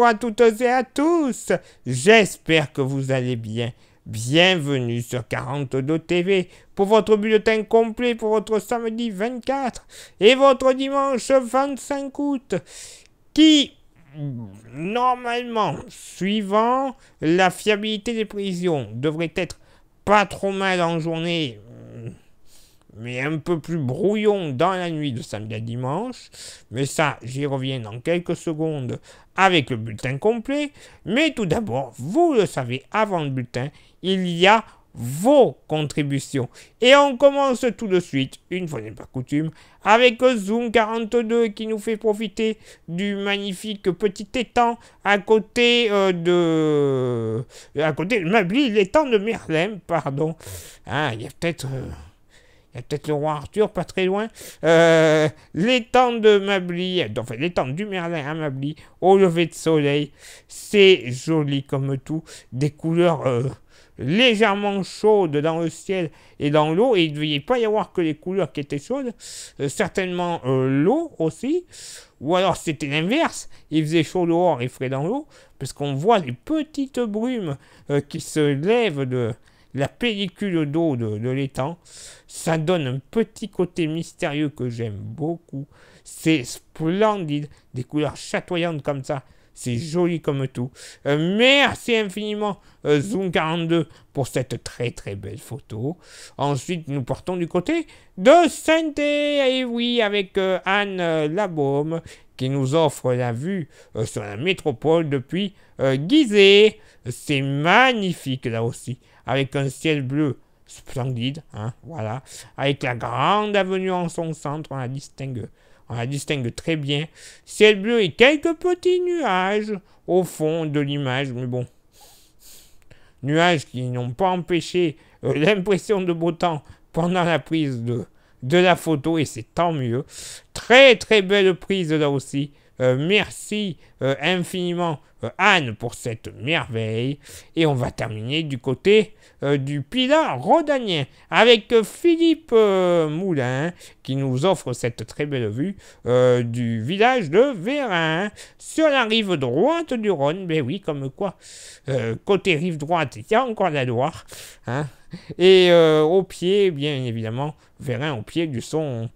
Bonjour à toutes et à tous, j'espère que vous allez bien. Bienvenue sur 42 TV pour votre bulletin complet pour votre samedi 24 et votre dimanche 25 août qui, normalement, suivant la fiabilité des prévisions, devrait être pas trop mal en journée, mais un peu plus brouillon dans la nuit de samedi à dimanche. Mais ça, j'y reviens dans quelques secondes avec le bulletin complet. Mais tout d'abord, vous le savez, avant le bulletin, il y a vos contributions. Et on commence tout de suite, une fois n'est pas coutume, avec Zoom 42 qui nous fait profiter du magnifique petit étang à côté de Mably, l'étang de Merlin, pardon. Ah, il y a peut-être... Il y a peut-être le roi Arthur, pas très loin. L'étang de Mably, enfin l'étang du Merlin à Mably, au lever de soleil. C'est joli comme tout. Des couleurs légèrement chaudes dans le ciel et dans l'eau. Et il ne devait pas y avoir que les couleurs qui étaient chaudes. Certainement l'eau aussi. Ou alors c'était l'inverse. Il faisait chaud dehors et frais dans l'eau. Parce qu'on voit les petites brumes qui se lèvent de la pellicule d'eau de l'étang. Ça donne un petit côté mystérieux que j'aime beaucoup. C'est splendide, des couleurs chatoyantes comme ça. C'est joli comme tout. Merci infiniment Zoom 42 pour cette très très belle photo. Ensuite, nous partons du côté de Saint-Étienne. Et oui, avec Anne Labaume qui nous offre la vue sur la métropole depuis Gizeh. C'est magnifique là aussi, avec un ciel bleu splendide, hein, voilà, avec la grande avenue en son centre, on la distingue très bien. Ciel bleu et quelques petits nuages au fond de l'image, mais bon, nuages qui n'ont pas empêché l'impression de beau temps pendant la prise de la photo, et c'est tant mieux. Très très belle prise là aussi. Merci infiniment Anne pour cette merveille. Et on va terminer du côté du Pilat rhodanien avec Philippe Moulin qui nous offre cette très belle vue du village de Vérin sur la rive droite du Rhône. Ben oui, comme quoi, côté rive droite, il y a encore la Loire. Hein, et au pied, bien évidemment, Vérin au pied de son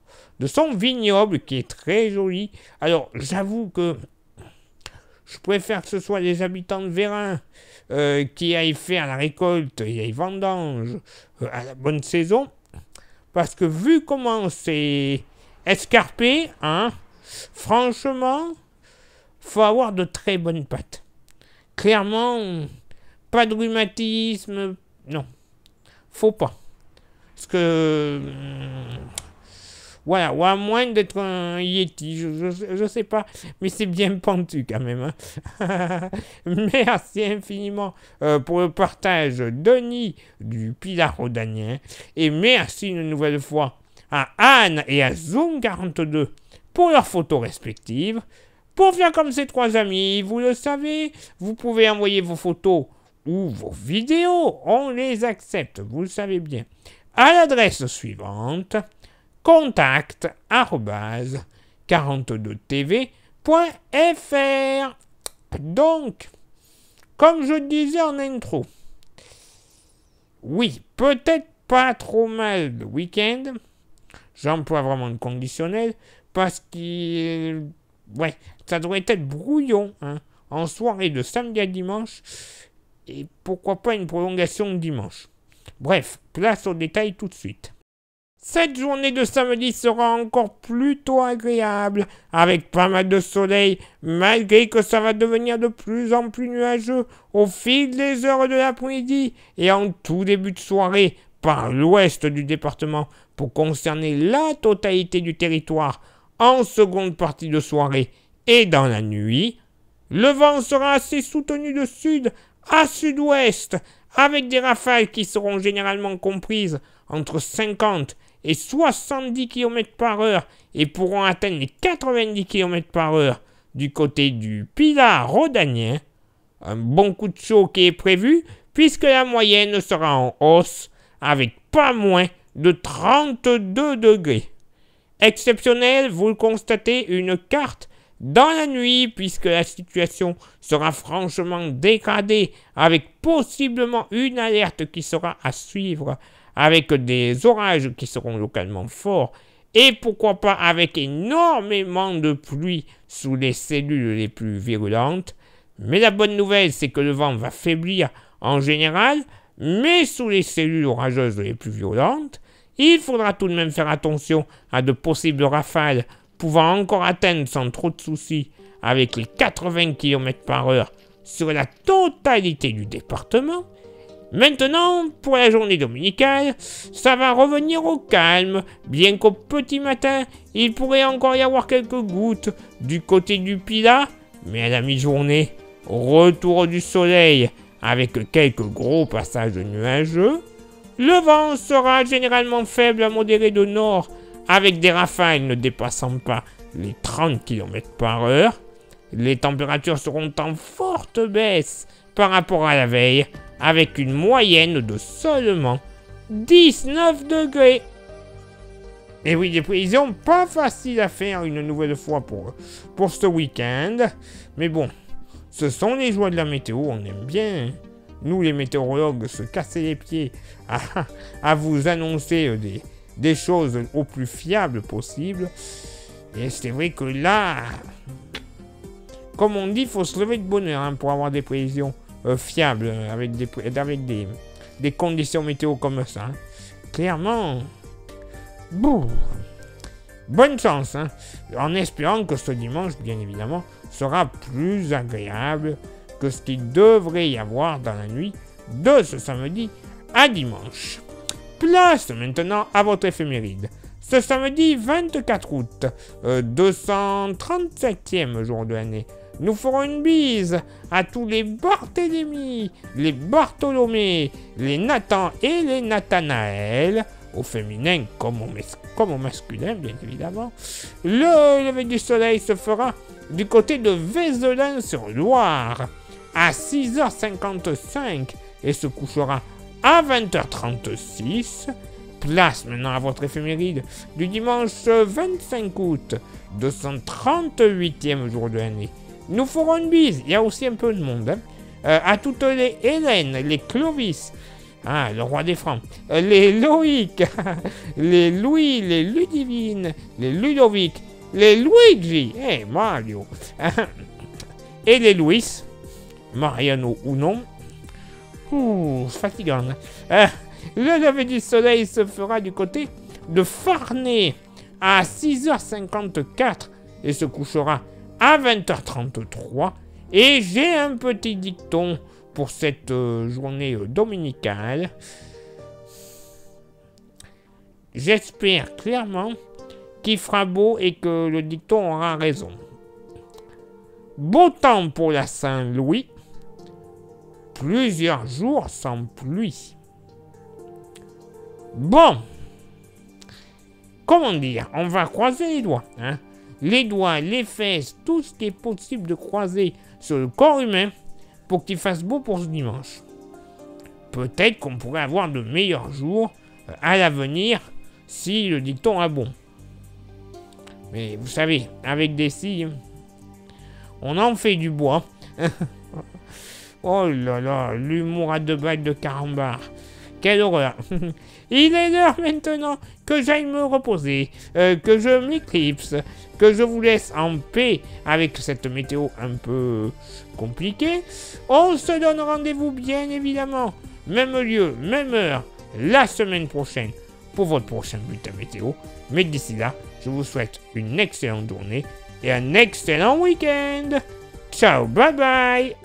vignoble qui est très joli. Alors, j'avoue que je préfère que ce soit les habitants de Vérin qui aillent faire la récolte et les vendanges à la bonne saison. Parce que vu comment c'est escarpé, hein, franchement, faut avoir de très bonnes pattes. Clairement, pas de rhumatisme, non, faut pas. Parce que... voilà, ou à moins d'être un Yeti, je sais pas, mais c'est bien pentu quand même. Hein. Merci infiniment pour le partage, Denis du Pilat rhodanien, et merci une nouvelle fois à Anne et à Zoom 42 pour leurs photos respectives. Pour faire comme ces trois amis, vous le savez, vous pouvez envoyer vos photos ou vos vidéos, on les accepte, vous le savez bien, à l'adresse suivante: contact@42tv.fr. Donc, comme je disais en intro, oui, peut-être pas trop mal le week-end. J'emploie vraiment le conditionnel parce que, ouais, ça devrait être brouillon, hein, en soirée de samedi à dimanche. Et pourquoi pas une prolongation de dimanche. Bref, place aux détails tout de suite. Cette journée de samedi sera encore plutôt agréable, avec pas mal de soleil, malgré que ça va devenir de plus en plus nuageux au fil des heures de l'après-midi et en tout début de soirée par l'ouest du département pour concerner la totalité du territoire en seconde partie de soirée et dans la nuit. Le vent sera assez soutenu de sud à sud-ouest, avec des rafales qui seront généralement comprises entre 50 et 70 km par heure et pourront atteindre les 90 km par heure du côté du Pilat rhodanien. Un bon coup de chaud qui est prévu puisque la moyenne sera en hausse avec pas moins de 32 degrés. Exceptionnel, vous le constatez, une carte dans la nuit, puisque la situation sera franchement dégradée, avec possiblement une alerte qui sera à suivre, avec des orages qui seront localement forts, et pourquoi pas avec énormément de pluie sous les cellules les plus virulentes. Mais la bonne nouvelle, c'est que le vent va faiblir en général, mais sous les cellules orageuses les plus violentes, il faudra tout de même faire attention à de possibles rafales pouvant encore atteindre sans trop de soucis avec les 80 km/h sur la totalité du département. Maintenant, pour la journée dominicale, ça va revenir au calme, bien qu'au petit matin, il pourrait encore y avoir quelques gouttes du côté du Pilat, mais à la mi-journée, retour du soleil avec quelques gros passages nuageux. Le vent sera généralement faible à modéré de nord, avec des rafales ne dépassant pas les 30 km/h. Les températures seront en forte baisse par rapport à la veille, avec une moyenne de seulement 19 degrés. Et oui, des prévisions pas faciles à faire une nouvelle fois pour ce week-end. Mais bon, ce sont les joies de la météo, on aime bien, nous les météorologues, se casser les pieds à vous annoncer des choses au plus fiables possible. Et c'est vrai que là, comme on dit, il faut se lever de bonne heure pour avoir des prévisions fiables avec des conditions météo comme ça. Clairement, bonne chance, en espérant que ce dimanche, bien évidemment, sera plus agréable que ce qu'il devrait y avoir dans la nuit de ce samedi à dimanche. Place maintenant à votre éphéméride. Ce samedi 24 août, 237e jour de l'année, nous ferons une bise à tous les Barthélemy, les Bartholomé, les Nathan et les Nathanaël, au féminin comme au masculin, bien évidemment. Le lever du soleil se fera du côté de Vézelin-sur-Loire à 6h55 et se couchera à 20h36. Place maintenant à votre éphéméride du dimanche 25 août, 238e jour de l'année. Nous ferons une bise, il y a aussi un peu de monde, à toutes les Hélène, les Clovis, le roi des Francs, les Loïc, les Louis, les Ludivine, les Ludovic, les Luigi, Mario, et les Louis, Mariano ou non. C'est fatigant. Le lever du soleil se fera du côté de Farnay à 6h54 et se couchera à 20h33. Et j'ai un petit dicton pour cette journée dominicale. J'espère clairement qu'il fera beau et que le dicton aura raison. Beau temps pour la Saint-Louis. Plusieurs jours sans pluie. Bon. Comment dire? On va croiser les doigts. Les doigts, les fesses, tout ce qui est possible de croiser sur le corps humain pour qu'il fasse beau pour ce dimanche. Peut-être qu'on pourrait avoir de meilleurs jours à l'avenir si le dicton est bon. Mais vous savez, avec des scies, on en fait du bois. Oh là là, l'humour à 2 balles de carambar. Quelle horreur. Il est l'heure maintenant que j'aille me reposer, que je m'éclipse, que je vous laisse en paix avec cette météo un peu compliquée. On se donne rendez-vous bien évidemment, même lieu, même heure, la semaine prochaine pour votre prochain bulletin météo. Mais d'ici là, je vous souhaite une excellente journée et un excellent week-end. Ciao, bye bye.